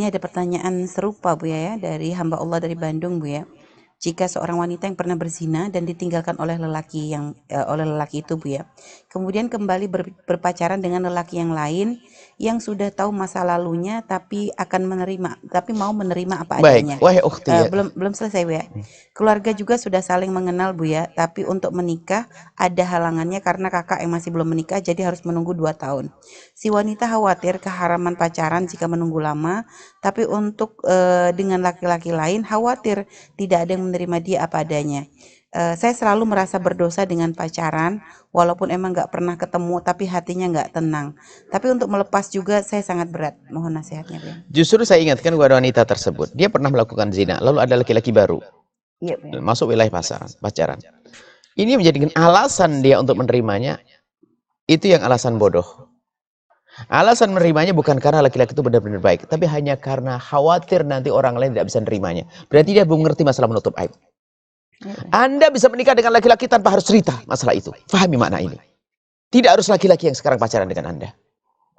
Ini ada pertanyaan serupa Bu ya, dari hamba Allah dari Bandung Bu ya. Jika seorang wanita yang pernah berzina dan ditinggalkan oleh lelaki itu Bu ya, kemudian kembali berpacaran dengan lelaki yang lain yang sudah tahu masa lalunya tapi mau menerima apa adanya. Baik, wahai ukhti ya. Belum selesai Bu ya. Keluarga juga sudah saling mengenal Bu ya, tapi untuk menikah ada halangannya karena kakak yang masih belum menikah jadi harus menunggu 2 tahun. Si wanita khawatir keharaman pacaran jika menunggu lama, tapi untuk dengan laki-laki lain khawatir tidak ada yang menerima dia apa adanya. Saya selalu merasa berdosa dengan pacaran, walaupun emang nggak pernah ketemu, tapi hatinya nggak tenang. Tapi untuk melepas juga saya sangat berat. Mohon nasihatnya, Bu. Justru saya ingatkan kepada wanita tersebut, dia pernah melakukan zina, lalu ada laki-laki baru Iya, Bu. masuk wilayah pacaran. Ini menjadikan alasan dia untuk menerimanya, itu yang alasan bodoh. Alasan menerimanya bukan karena laki-laki itu benar-benar baik, tapi hanya karena khawatir nanti orang lain tidak bisa menerimanya. Berarti dia belum mengerti masalah menutup aib. Anda bisa menikah dengan laki-laki tanpa harus cerita masalah itu. Fahami makna ini. Tidak harus laki-laki yang sekarang pacaran dengan Anda.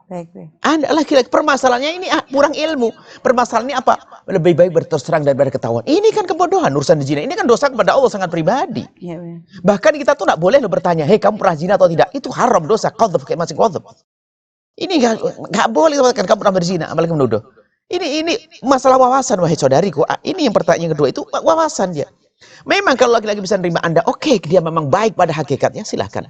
Baik. Anda laki-laki, permasalahannya ini kurang ilmu. Permasalahannya apa? Lebih baik berterus terang daripada ketahuan. Ini kan kebodohan, urusan zina. Ini kan dosa kepada Allah sangat pribadi. Ya, bahkan kita tuh tidak boleh bertanya, hei kamu pernah zina atau tidak? Itu haram, dosa. Qadhaf, kayak masing qadhaf. Ini nggak boleh kan kamu pernah berzina, apalagi menuduh. Ini masalah wawasan, wahai saudariku. Ini yang pertanyaan kedua, itu wawasan dia. Memang kalau laki-laki bisa menerima Anda, oke, dia memang baik pada hakikatnya, silahkan.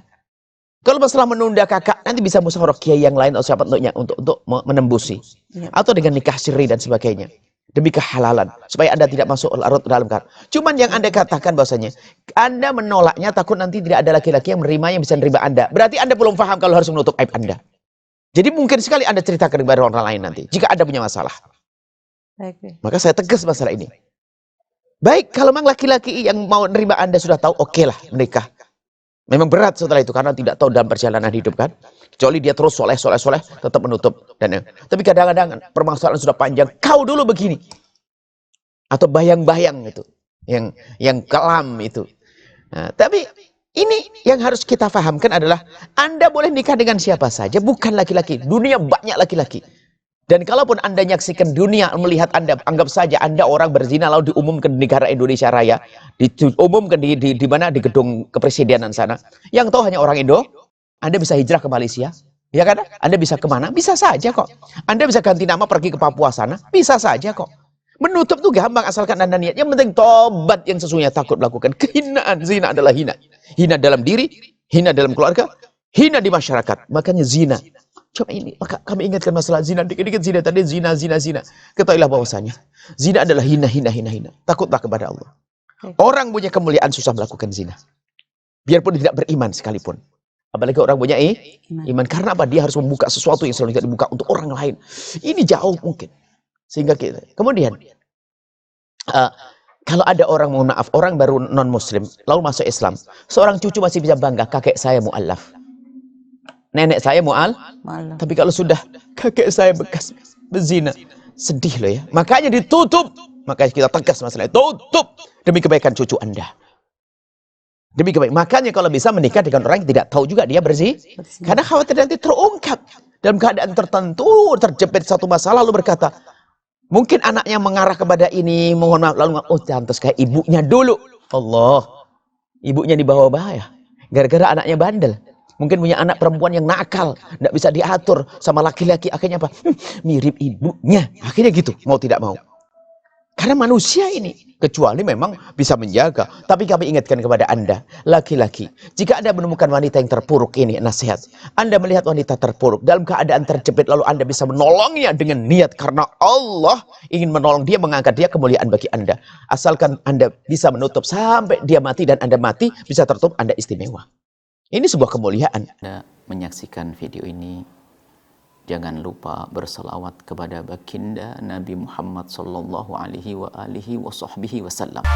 Kalau masalah menunda kakak, nanti bisa musyawarah kiai yang lain atau siapa untuk menembusi. Ya. Atau dengan nikah siri dan sebagainya. Demi kehalalan. Supaya Anda tidak masuk larut dalam kar. Cuman yang Anda katakan bahwasanya, Anda menolaknya takut nanti tidak ada laki-laki yang menerima yang bisa menerima Anda. Berarti Anda belum paham kalau harus menutup aib Anda. Jadi mungkin sekali Anda ceritakan kepada orang lain nanti. Jika Anda punya masalah. Baik. Maka saya tegas masalah ini. Baik, kalau memang laki-laki yang mau menerima Anda sudah tahu, oke lah menikah. Memang berat setelah itu karena tidak tahu dalam perjalanan hidup kan. Kecuali dia terus soleh tetap menutup dan tapi kadang-kadang permasalahan sudah panjang. Kau dulu begini. Atau bayang-bayang itu. Yang kelam itu. Nah, tapi ini yang harus kita fahamkan adalah Anda boleh nikah dengan siapa saja, bukan laki-laki. Dunia banyak laki-laki. Dan kalaupun Anda nyaksikan dunia melihat Anda, anggap saja Anda orang berzina lalu diumumkan di negara Indonesia Raya, diumumkan di mana, di gedung kepresidenan sana. Yang tahu hanya orang Indo. Anda bisa hijrah ke Malaysia, ya kan? Anda bisa kemana? Bisa saja kok. Anda bisa ganti nama pergi ke Papua sana, bisa saja kok. Menutup tuh gampang asalkan Anda niat. Yang penting tobat yang sesungguhnya takut melakukan kehinaan. Zina adalah hina. Hina dalam diri, hina dalam keluarga, hina di masyarakat. Makanya zina. Coba ini, maka kami ingatkan masalah zina. Dikit-dikit zina, tadi zina. Ketahuilah bahwasanya zina adalah hina. Takutlah kepada Allah. Orang punya kemuliaan susah melakukan zina. Biarpun tidak beriman sekalipun. Apalagi orang punya iman. Karena apa? Dia harus membuka sesuatu yang selalu tidak dibuka untuk orang lain. Ini jauh mungkin. Sehingga kita. Kemudian, kalau ada orang, mohon maaf, orang baru non-muslim, lalu masuk Islam. Seorang cucu masih bisa bangga, kakek saya mu'allaf. Nenek saya mu'al, tapi kalau sudah kakek saya bekas berzina, sedih loh ya. Makanya ditutup. Makanya kita tegas masalahnya, tutup demi kebaikan cucu Anda. Demi kebaikan. Makanya kalau bisa menikah dengan orang yang tidak tahu juga dia berzina. Karena khawatir nanti terungkap dalam keadaan tertentu, terjepit satu masalah lalu berkata, mungkin anaknya mengarah kepada ini, mohon maaf, lalu jantas kayak ibunya dulu. Allah, ibunya dibawa bahaya. Gara-gara anaknya bandel. Mungkin punya anak perempuan yang nakal, tidak bisa diatur sama laki-laki. Akhirnya apa? Mirip ibunya. Akhirnya gitu, mau tidak mau. Karena manusia ini, kecuali memang bisa menjaga. Tapi kami ingatkan kepada Anda, laki-laki, jika Anda menemukan wanita yang terpuruk ini, nasihat. Anda melihat wanita terpuruk, dalam keadaan terjepit, lalu Anda bisa menolongnya dengan niat. Karena Allah ingin menolong dia, mengangkat dia, kemuliaan bagi Anda. Asalkan Anda bisa menutup sampai dia mati dan Anda mati, bisa tertutup, Anda istimewa. Ini sebuah kemuliaan. Anda menyaksikan video ini, jangan lupa berselawat kepada baginda Nabi Muhammad sallallahu alaihi wa alihi wa sahbihi wasallam.